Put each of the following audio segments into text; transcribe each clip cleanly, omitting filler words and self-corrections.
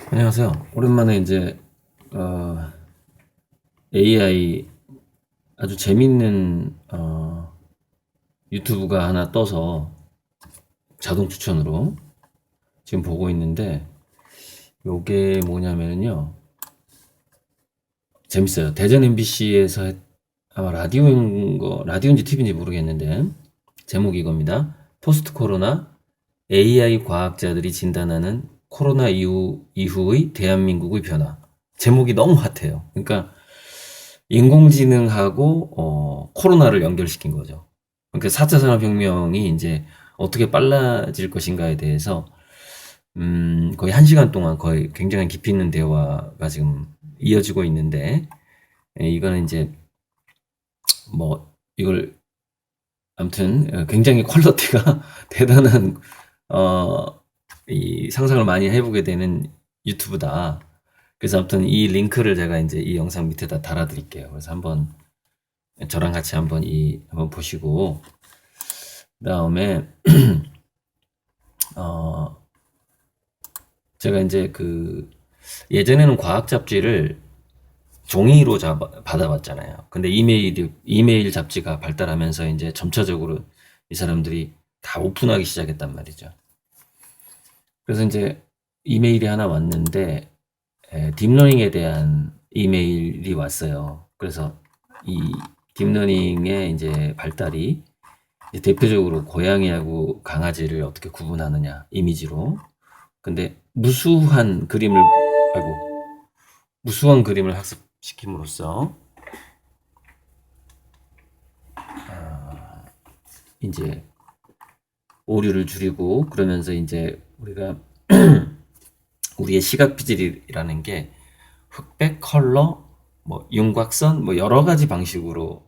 안녕하세요. 오랜만에 이제 어, AI 아주 재밌는 유튜브가 하나 떠서 자동 추천으로 지금 보고 있는데, 요게 뭐냐면요, 재밌어요. 대전 MBC에서 아마 라디오인지 TV인지 모르겠는데, 제목이 이겁니다. 포스트 코로나 AI 과학자들이 진단하는 코로나 이후의 대한민국의 변화. 제목이 너무 핫해요. 그러니까 인공지능하고 코로나를 연결시킨 거죠. 그러니까 4차 산업혁명이 이제 어떻게 빨라질 것인가에 대해서 거의 1시간 동안 거의 굉장히 깊이 있는 대화가 지금 이어지고 있는데, 이거는 이제 뭐 이걸 아무튼 굉장히 퀄리티가 대단한 어, 이 상상을 많이 해보게 되는 유튜브다. 그래서 아무튼 이 링크를 제가 이제 이 영상 밑에다 달아드릴게요. 그래서 한번 저랑 같이 한번 보시고, 그다음에 어 제가 이제 그 예전에는 과학 잡지를 종이로 받아봤잖아요. 근데 이메일 잡지가 발달하면서 이제 점차적으로 이 사람들이 다 오픈하기 시작했단 말이죠. 그래서 이제 이메일이 하나 왔는데, 딥러닝에 대한 이메일이 왔어요. 그래서 이 딥러닝의 이제 발달이 이제 대표적으로 고양이하고 강아지를 어떻게 구분하느냐, 이미지로. 근데 아이고, 무수한 그림을 학습시킴으로써 이제 오류를 줄이고, 그러면서 이제 우리가 우리의 시각 피질이라는 게 흑백, 컬러, 뭐 윤곽선, 뭐 여러 가지 방식으로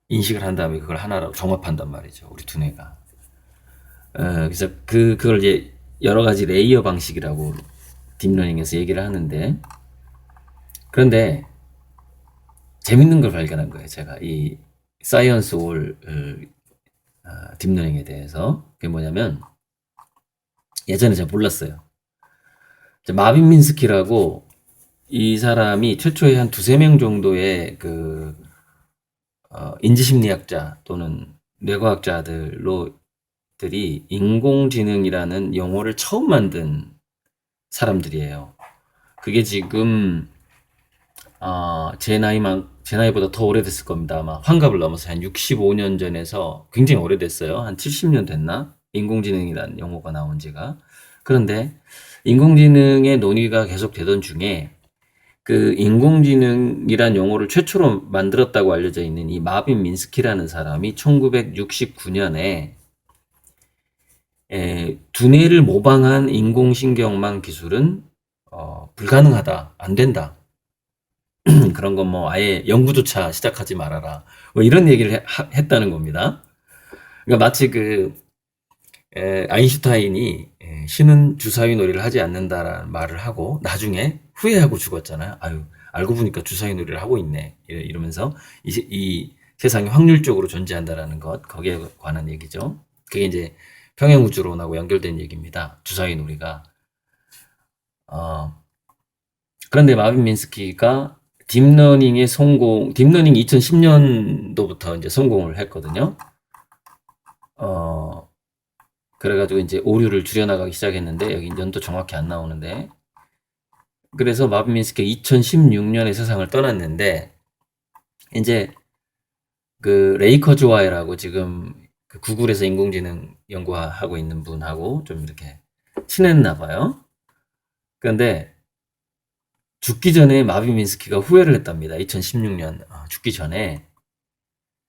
인식을 한 다음에 그걸 하나로 종합한단 말이죠. 우리 두뇌가. 그래서 그걸 이제 여러 가지 레이어 방식이라고 딥러닝에서 얘기를 하는데, 그런데 재밌는 걸 발견한 거예요. 제가 이 사이언스 올 딥러닝에 대해서. 그게 뭐냐면, 예전에 제가 몰랐어요. 마빈 민스키라고, 이 사람이 최초에 한 두세 명 정도의 그 인지심리학자 또는 뇌과학자들이 인공지능이라는 용어를 처음 만든 사람들이에요. 그게 지금 제 나이보다 더 오래됐을 겁니다. 아마 환갑을 넘어서 한 65년 전에서 굉장히 오래됐어요. 한 70년 됐나? 인공지능이라는 용어가 나온 지가. 그런데 인공지능의 논의가 계속 되던 중에, 그 인공지능이란 용어를 최초로 만들었다고 알려져 있는 이 마빈 민스키라는 사람이 1969년에 두뇌를 모방한 인공신경망 기술은 불가능하다, 안 된다. 그런 건 뭐 아예 연구조차 시작하지 말아라. 뭐 이런 얘기를 했다는 겁니다. 그러니까 마치 아인슈타인이 신은 주사위 놀이를 하지 않는다라는 말을 하고 나중에 후회하고 죽었잖아요. 아유, 알고 보니까 주사위 놀이를 하고 있네. 이러면서 이 세상이 확률적으로 존재한다라는 것, 거기에 관한 얘기죠. 그게 이제 평행우주론하고 연결된 얘기입니다. 주사위 놀이가. 어, 그런데 마빈 민스키가 딥러닝 2010년도부터 이제 성공을 했거든요. 어, 그래가지고 이제 오류를 줄여나가기 시작했는데, 여기 연도 정확히 안 나오는데, 그래서 마빈 민스키가 2016년에 세상을 떠났는데, 이제 그 레이 커즈와이라고 지금 그 구글에서 인공지능 연구하고 있는 분하고 좀 이렇게 친했나 봐요. 그런데 죽기 전에 마빈 민스키가 후회를 했답니다. 2016년 죽기 전에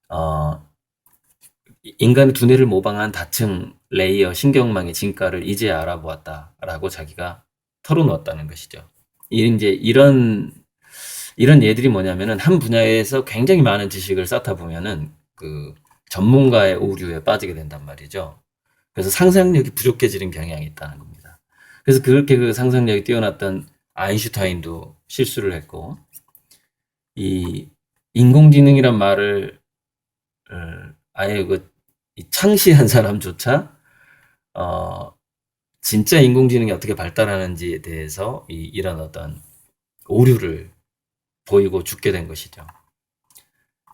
어, 인간의 두뇌를 모방한 다층 레이어 신경망의 진가를 이제야 알아보았다라고 자기가 털어놓았다는 것이죠. 이제 이런 예들이 뭐냐면은, 한 분야에서 굉장히 많은 지식을 쌓다 보면은 그 전문가의 오류에 빠지게 된단 말이죠. 그래서 상상력이 부족해지는 경향이 있다는 겁니다. 그래서 그렇게 그 상상력이 뛰어났던 아인슈타인도 실수를 했고, 이 인공지능이란 말을 아예 창시한 사람조차 어, 진짜 인공지능이 어떻게 발달하는지에 대해서 이런 어떤 오류를 보이고 죽게 된 것이죠.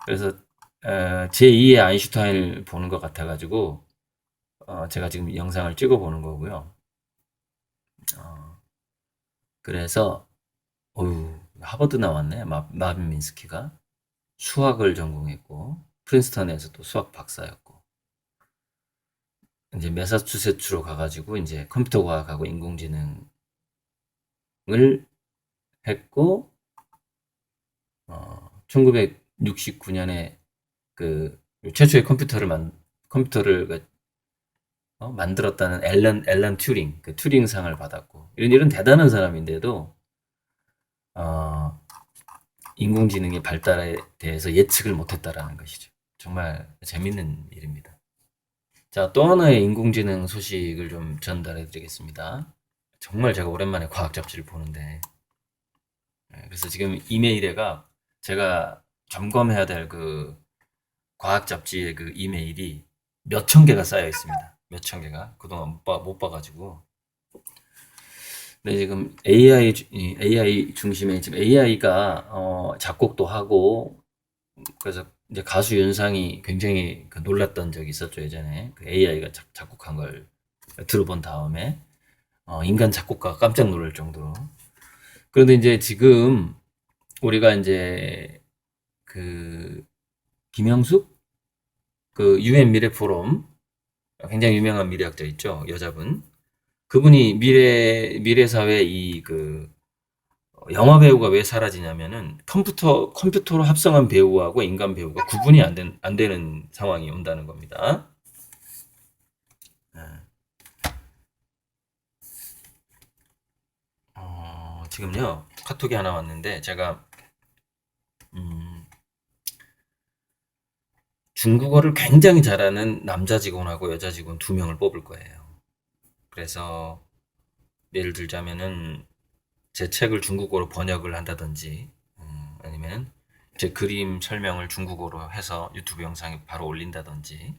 그래서 제2의 아인슈타인을 보는 것 같아가지고 제가 지금 영상을 찍어 보는 거고요. 그래서 하버드 나왔네. 마빈 민스키가 수학을 전공했고 프린스턴에서 또 수학 박사였고 이제 매사추세츠로 가가지고 이제 컴퓨터 과학하고 인공지능을 했고 1969년에 그 최초의 컴퓨터를 만들었다는 앨런 튜링, 그 튜링상을 받았고 이런 대단한 사람인데도 인공지능의 발달에 대해서 예측을 못했다라는 것이죠. 정말 재밌는 일입니다. 자, 또 하나의 인공지능 소식을 좀 전달해 드리겠습니다. 정말 제가 오랜만에 과학 잡지를 보는데 그래서 지금 이메일에가 제가 점검해야 될 그 과학 잡지의 그 이메일이 몇천 개가 쌓여 있습니다. 몇천 개가 그동안 못 봐가지고. 근데 지금 AI 중심에 지금 AI가 작곡도 하고 그래서 이제 가수 윤상이 굉장히 그 놀랐던 적이 있었죠 예전에 그 AI가 작곡한 걸 들어본 다음에 인간 작곡가가 깜짝 놀랄 정도로. 그런데 이제 지금 우리가 이제 그 김영숙 그 UN 미래 포럼 굉장히 유명한 미래학자 있죠 여자분. 그분이 미래 사회 이 그 영화 배우가 왜 사라지냐면은 컴퓨터로 합성한 배우하고 인간 배우가 구분이 안 되는 상황이 온다는 겁니다. 네. 지금요 카톡이 하나 왔는데 제가 중국어를 굉장히 잘하는 남자 직원하고 여자 직원 두 명을 뽑을 거예요. 그래서 예를 들자면은 제 책을 중국어로 번역을 한다든지 아니면 제 그림 설명을 중국어로 해서 유튜브 영상에 바로 올린다든지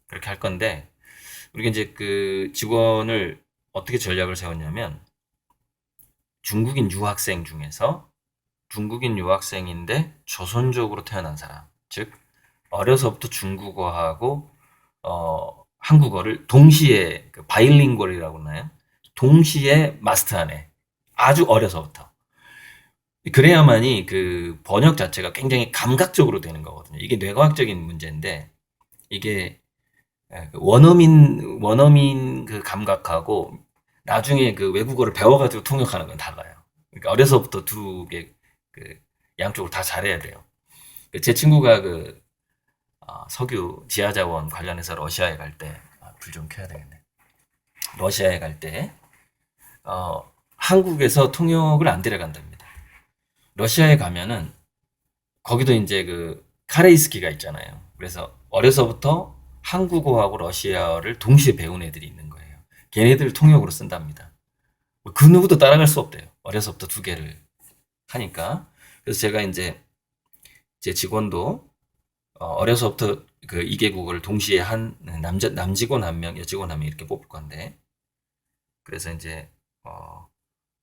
그렇게 할 건데 우리가 이제 그 직원을 어떻게 전략을 세웠냐면 중국인 유학생인데 조선족으로 태어난 사람, 즉 어려서부터 중국어하고 한국어를 동시에 그 바이링구얼이라고 하나요? 동시에 마스터하네. 아주 어려서부터. 그래야만이 그 번역 자체가 굉장히 감각적으로 되는 거거든요. 이게 뇌과학적인 문제인데 이게 그 원어민 그 감각하고 나중에 그 외국어를 배워가지고 통역하는 건 달라요. 그러니까 어려서부터 두 개 그 양쪽을 다 잘해야 돼요. 제 친구가 그 석유 지하자원 관련해서 러시아에 갈 때, 불 좀 켜야 되겠네. 러시아에 갈 때, 한국에서 통역을 안 데려간답니다. 러시아에 가면은, 거기도 이제 그, 카레이스키가 있잖아요. 그래서 어려서부터 한국어하고 러시아어를 동시에 배운 애들이 있는 거예요. 걔네들 통역으로 쓴답니다. 그 누구도 따라갈 수 없대요. 어려서부터 두 개를 하니까. 그래서 제가 이제 제 직원도 어려서부터 그 2개국어를 동시에 한 남직원 한 명, 여직원 한 명 이렇게 뽑을 건데, 그래서 이제,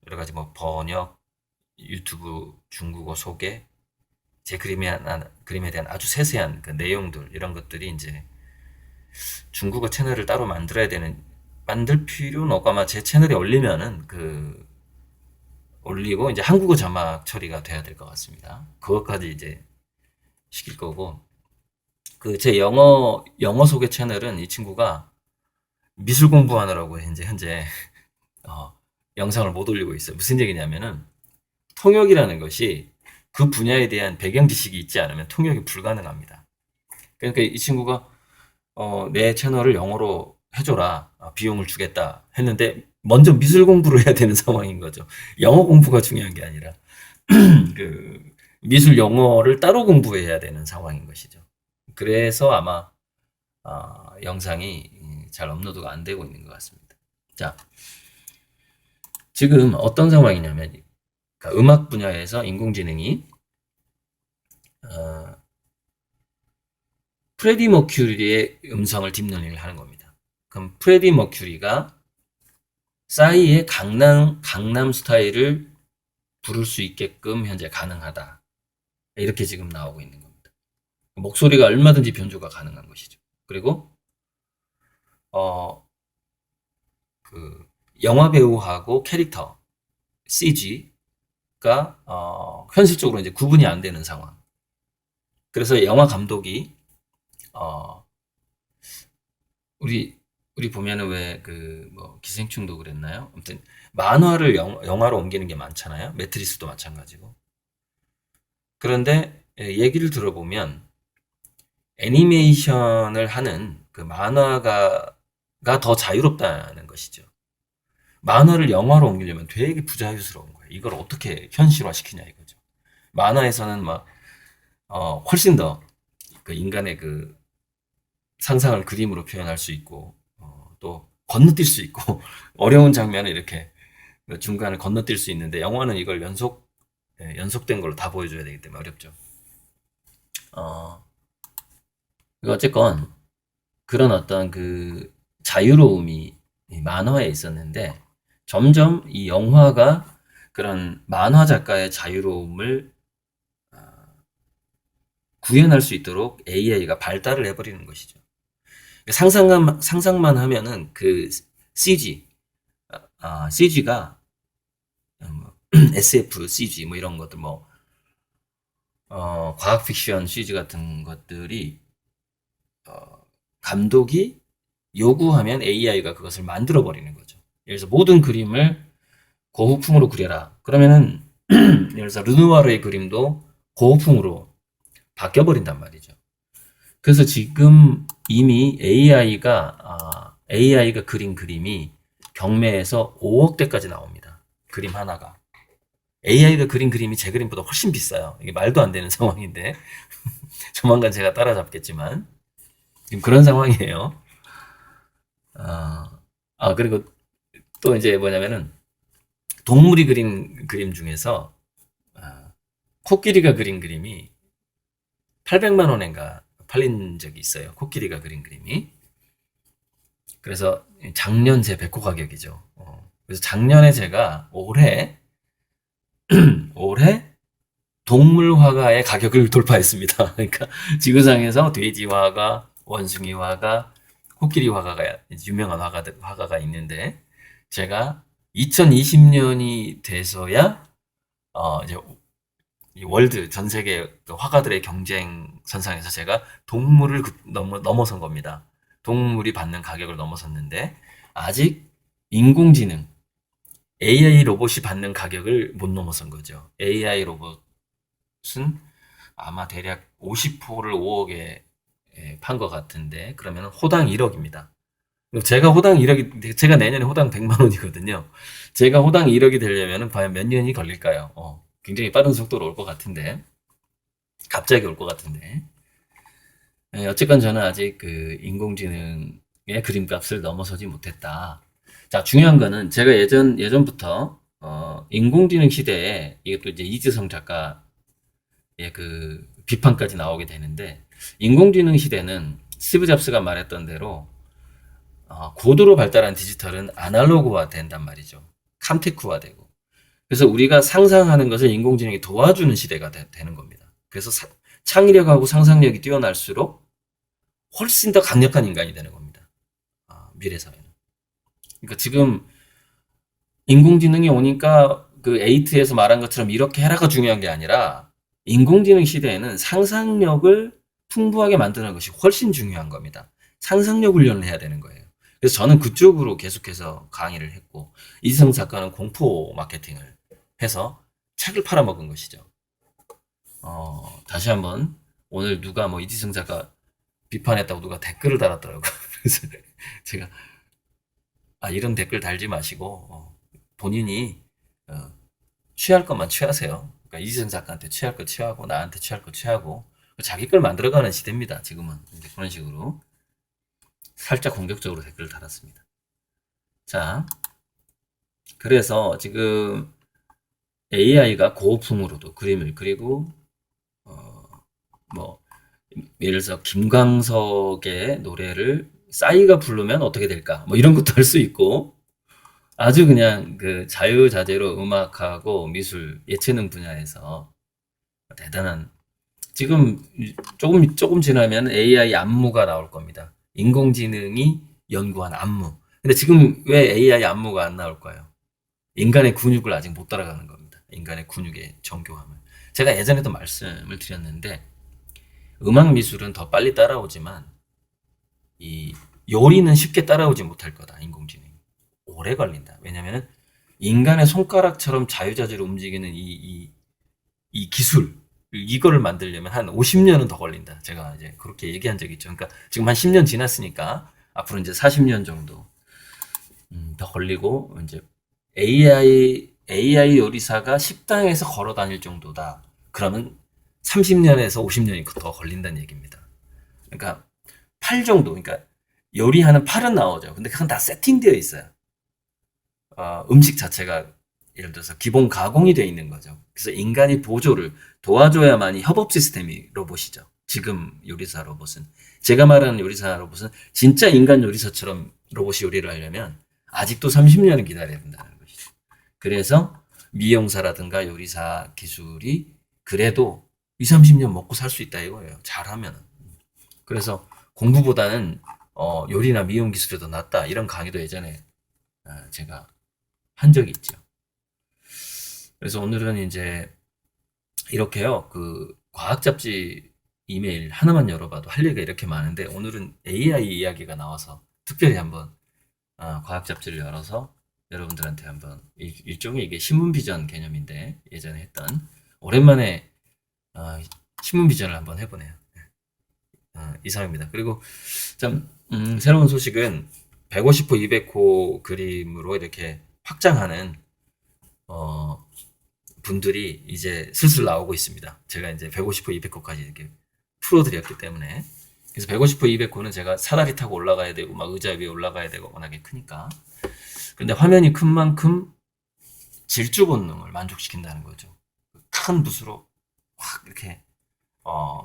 여러 가지 뭐 번역, 유튜브 중국어 소개, 제 그림에 대한 아주 세세한 그 내용들, 이런 것들이 이제 중국어 채널을 따로 만들 필요는 없고 아마 제 채널에 올리면은 올리고 이제 한국어 자막 처리가 돼야 될 것 같습니다. 그것까지 이제 시킬 거고, 그 제 영어 소개 채널은 이 친구가 미술 공부하느라고 현재 영상을 못 올리고 있어요. 무슨 얘기냐면은 통역이라는 것이 그 분야에 대한 배경 지식이 있지 않으면 통역이 불가능합니다. 그러니까 이 친구가 내 채널을 영어로 해줘라, 비용을 주겠다 했는데 먼저 미술 공부를 해야 되는 상황인 거죠. 영어 공부가 중요한 게 아니라 그 미술 영어를 따로 공부해야 되는 상황인 것이죠. 그래서 아마 영상이 잘 업로드가 안 되고 있는 것 같습니다. 자, 지금 어떤 상황이냐면 그러니까 음악 분야에서 인공지능이 프레디 머큐리의 음성을 딥러닝을 하는 겁니다. 그럼 프레디 머큐리가 싸이의 강남 스타일을 부를 수 있게끔 현재 가능하다. 이렇게 지금 나오고 있는 겁니다. 목소리가 얼마든지 변조가 가능한 것이죠. 그리고 그 영화 배우하고 캐릭터 CG가 현실적으로 이제 구분이 안 되는 상황. 그래서 영화 감독이 우리 보면은 왜 그 뭐 기생충도 그랬나요? 아무튼 만화를 영화로 옮기는 게 많잖아요. 매트리스도 마찬가지고. 그런데 얘기를 들어보면 애니메이션을 하는 그 만화가가 더 자유롭다는 것이죠. 만화를 영화로 옮기려면 되게 부자유스러운 거예요. 이걸 어떻게 현실화시키냐 이거죠. 만화에서는 막 훨씬 더 그 인간의 그 상상을 그림으로 표현할 수 있고 또 건너뛸 수 있고 어려운 장면을 이렇게 중간을 건너뛸 수 있는데 영화는 이걸 연속된 걸로 다 보여줘야 되기 때문에 어렵죠. 어쨌건 그런 어떤 그 자유로움이 이 만화에 있었는데 점점 이 영화가 그런 만화 작가의 자유로움을 구현할 수 있도록 AI가 발달을 해버리는 것이죠. 상상만 하면은 그 CG가 SF, CG 뭐 이런 것들 과학 픽션 CG 같은 것들이 감독이 요구하면 AI가 그것을 만들어 버리는 거죠. 예를 들어서 모든 그림을 고흐풍으로 그려라. 그러면은 예를 들어서 르누아르의 그림도 고흐풍으로 바뀌어 버린단 말이죠. 그래서 지금 이미 AI가 그린 그림이 경매에서 5억대까지 나옵니다. 그림 하나가. AI가 그린 그림이 제 그림보다 훨씬 비싸요. 이게 말도 안 되는 상황인데 조만간 제가 따라잡겠지만 지금 그런 상황이에요. 그리고 또 이제 뭐냐면은 동물이 그린 그림 중에서 코끼리가 그린 그림이 800만 원인가 팔린 적이 있어요. 코끼리가 그린 그림이. 그래서 작년 제 백호 가격이죠. 그래서 작년에 제가 올해 동물 화가의 가격을 돌파했습니다. 그러니까 지구상에서 돼지 화가, 원숭이 화가, 코끼리 화가가 유명한 화가가 있는데 제가 2020년이 돼서야 이제 이 월드 전 세계 화가들의 경쟁 선상에서 제가 동물을 넘어선 겁니다. 동물이 받는 가격을 넘어섰는데 아직 인공지능 AI 로봇이 받는 가격을 못 넘어선 거죠. AI 로봇은 아마 대략 50호를 5억에 판 것 같은데 그러면 호당 1억입니다. 제가 내년에 호당 100만 원이거든요. 제가 호당 1억이 되려면 과연 몇 년이 걸릴까요? 굉장히 빠른 속도로 올 것 같은데 갑자기 올 것 같은데 어쨌건 저는 아직 그 인공지능의 그림값을 넘어서지 못했다. 자, 중요한 거는 제가 예전부터 인공지능 시대에 이것도 이제 이지성 작가의 그 비판까지 나오게 되는데 인공지능 시대는 스티브 잡스가 말했던 대로 고도로 발달한 디지털은 아날로그화 된단 말이죠. 캄테크화되고. 그래서 우리가 상상하는 것을 인공지능이 도와주는 시대가 되는 겁니다. 그래서 창의력하고 상상력이 뛰어날수록 훨씬 더 강력한 인간이 되는 겁니다. 미래 사회는. 그러니까 지금 인공지능이 오니까 그 에이트에서 말한 것처럼 이렇게 해라가 중요한 게 아니라 인공지능 시대에는 상상력을 풍부하게 만드는 것이 훨씬 중요한 겁니다. 상상력 훈련을 해야 되는 거예요. 그래서 저는 그쪽으로 계속해서 강의를 했고 이지성 작가는 공포 마케팅을 해서 책을 팔아먹은 것이죠. 다시 한번 오늘 누가 뭐 이지성 작가 비판했다고 누가 댓글을 달았더라고요. 그래서 제가 이런 댓글 달지 마시고 본인이 취할 것만 취하세요. 그러니까 이지성 작가한테 취할 거 취하고 나한테 취할 거 취하고 자기 걸 만들어가는 시대입니다. 지금은 이제 그런 식으로 살짝 공격적으로 댓글을 달았습니다. 자, 그래서 지금 AI가 고풍으로도 그림을 그리고 뭐 예를 들어서 김광석의 노래를 싸이가 부르면 어떻게 될까? 뭐 이런 것도 할 수 있고, 아주 그냥 그 자유자재로 음악하고 미술, 예체능 분야에서 대단한, 지금 조금 지나면 AI 안무가 나올 겁니다. 인공지능이 연구한 안무. 근데 지금 왜 AI 안무가 안 나올까요? 인간의 근육을 아직 못 따라가는 겁니다. 인간의 근육의 정교함을. 제가 예전에도 말씀을 드렸는데, 음악 미술은 더 빨리 따라오지만, 이 요리는 쉽게 따라오지 못할 거다, 인공지능이. 오래 걸린다. 왜냐면은 인간의 손가락처럼 자유자재로 움직이는 이 기술, 이거를 만들려면 한 50년은 더 걸린다. 제가 이제 그렇게 얘기한 적이 있죠. 그러니까 지금 한 10년 지났으니까 앞으로 이제 40년 정도 더 걸리고, 이제 AI 요리사가 식당에서 걸어 다닐 정도다. 그러면 30년에서 50년이 더 걸린다는 얘기입니다. 그러니까 팔 정도, 그러니까 요리하는 팔은 나오죠. 근데 그건 다 세팅되어 있어요. 음식 자체가 예를 들어서 기본 가공이 되어 있는 거죠. 그래서 인간이 보조를 도와줘야만이 협업 시스템이 로봇이죠. 지금 요리사 로봇은. 제가 말하는 요리사 로봇은 진짜 인간 요리사처럼 로봇이 요리를 하려면 아직도 30년은 기다려야 된다는 것이죠. 그래서 미용사라든가 요리사 기술이 그래도 2, 30년 먹고 살 수 있다 이거예요. 잘하면. 그래서 공부보다는 요리나 미용 기술이 더 낫다. 이런 강의도 예전에 제가 한 적이 있죠. 그래서 오늘은 이제 이렇게요. 그 과학 잡지 이메일 하나만 열어봐도 할 얘기가 이렇게 많은데, 오늘은 AI 이야기가 나와서 특별히 한번 과학 잡지를 열어서 여러분들한테 한번 일종의 이게 신문 비전 개념인데, 예전에 했던 오랜만에 신문 비전을 한번 해보네요. 이상입니다. 그리고 참 새로운 소식은 150호, 200호 그림으로 이렇게 확장하는 분들이 이제 슬슬 나오고 있습니다. 제가 이제 150호, 200호까지 이렇게 풀어드렸기 때문에. 그래서 150호, 200호는 제가 사다리 타고 올라가야 되고 막 의자 위에 올라가야 되고 워낙에 크니까. 근데 화면이 큰 만큼 질주 본능을 만족시킨다는 거죠. 큰 붓으로 확 이렇게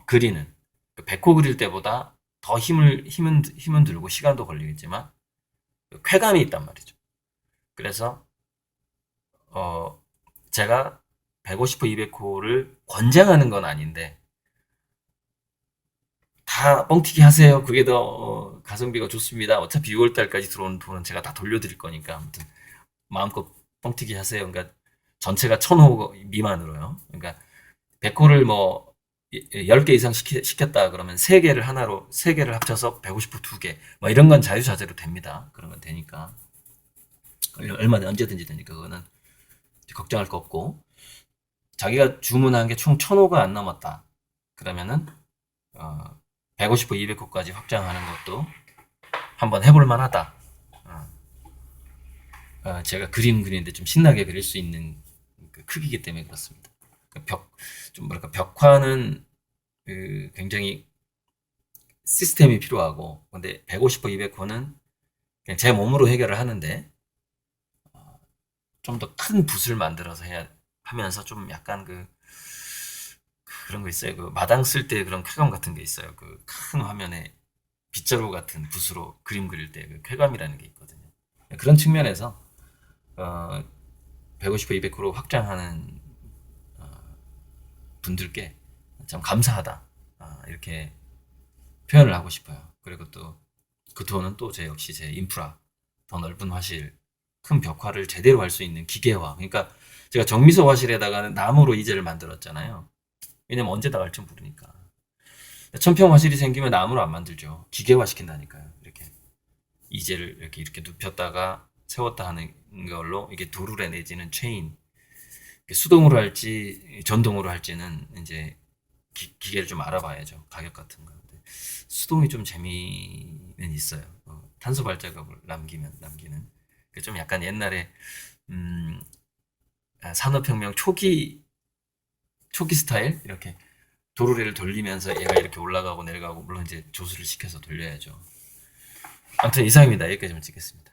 그리는. 100호 그릴 때보다 더 힘은 들고 시간도 걸리겠지만 쾌감이 있단 말이죠. 그래서 제가 150호, 200호를 권장하는 건 아닌데, 다 뻥튀기 하세요. 그게 더 가성비가 좋습니다. 어차피 6월달까지 들어오는 돈은 제가 다 돌려드릴 거니까 아무튼 마음껏 뻥튀기 하세요. 그러니까 전체가 1000호 미만으로요. 그러니까 100호를 뭐 10개 이상 시켰다 그러면 3개를 하나로, 3개를 합쳐서 150호 2개 뭐 이런 건 자유자재로 됩니다. 그런 건 되니까 얼마든 언제든지 되니까 그거는 걱정할 거 없고, 자기가 주문한 게 총 1000호가 안 남았다 그러면은 150호, 200호까지 확장하는 것도 한번 해볼 만하다. 제가 그림 그리는데 좀 신나게 그릴 수 있는 그 크기이기 때문에 그렇습니다. 좀 뭐랄까, 벽화는 굉장히 시스템이 필요하고, 근데 150호, 200호는 그냥 제 몸으로 해결을 하는데, 좀 더 큰 붓을 만들어서 하면서 좀 약간 그런 거 있어요. 그 마당 쓸 때 그런 쾌감 같은 게 있어요. 그 큰 화면에 빗자루 같은 붓으로 그림 그릴 때 그 쾌감이라는 게 있거든요. 그런 측면에서 150호, 200호로 확장하는 분들께 참 감사하다, 이렇게 표현을 하고 싶어요. 그리고 또 그 돈은 또 역시 제 인프라, 더 넓은 화실, 큰 벽화를 제대로 할 수 있는 기계화. 그러니까 제가 정미소 화실에다가는 나무로 이제를 만들었잖아요. 왜냐면 언제 나갈지 모르니까. 천평 화실이 생기면 나무로 안 만들죠. 기계화 시킨다니까요. 이렇게 이제를 이렇게 눕혔다가 세웠다 하는 걸로, 이게 도르래 내지는 체인, 수동으로 할지 전동으로 할지는 이제 기계를 좀 알아봐야죠. 가격 같은 거. 수동이 좀 재미는 있어요. 탄소 발자국을 남기는. 좀 약간 옛날에 산업혁명 초기 스타일, 이렇게 도르래를 돌리면서 얘가 이렇게 올라가고 내려가고, 물론 이제 조수를 시켜서 돌려야죠. 아무튼 이상입니다. 여기까지만 찍겠습니다.